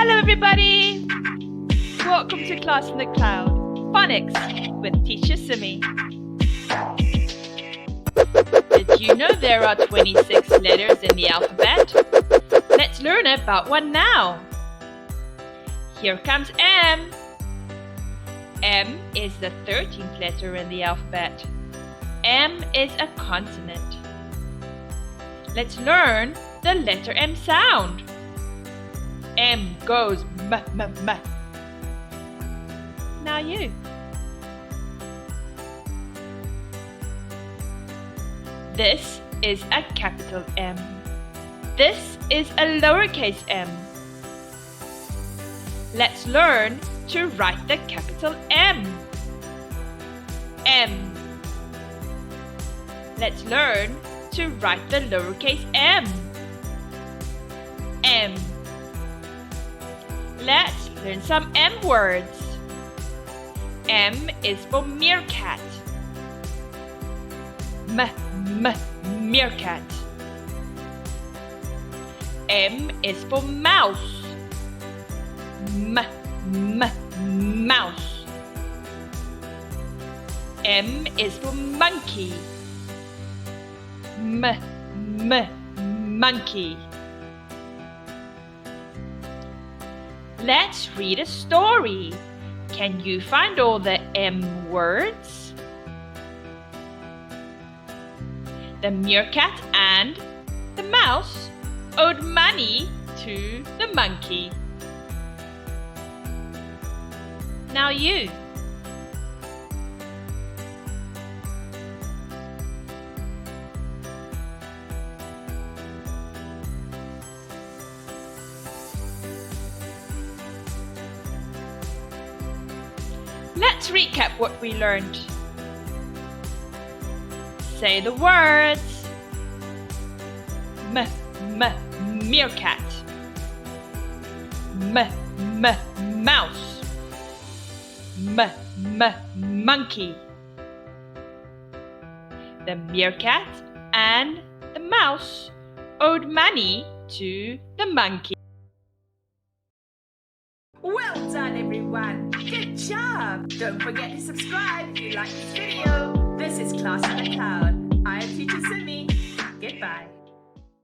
Hello everybody! Welcome to Class in the Cloud, Phonics with Teacher Simmy. Did you know there are 26 letters in the alphabet? Let's learn about one now. Here comes M. M is the 13th letter in the alphabet. M is a consonant. Let's learn the letter M sound. M goes m, m, m. Now you. This is a capital M. This is a lowercase m. Let's learn to write the capital M. M. Let's learn to write the lowercase m. M. Let's learn some M words. M is for meerkat. Meerkat. M is for mouse. Mouse. M is for monkey. Monkey. Let's read a story. Can you find all the M words? The meerkat and the mouse owed money to the monkey. Now you. Let's recap what we learned. Say the words. Meerkat. Mouse. Monkey. The meerkat and the mouse owed money to the monkey. Well done, everyone. Good job. Don't forget to subscribe if you like this video. This is Class in the Cloud. I am Teacher Simmy. Goodbye.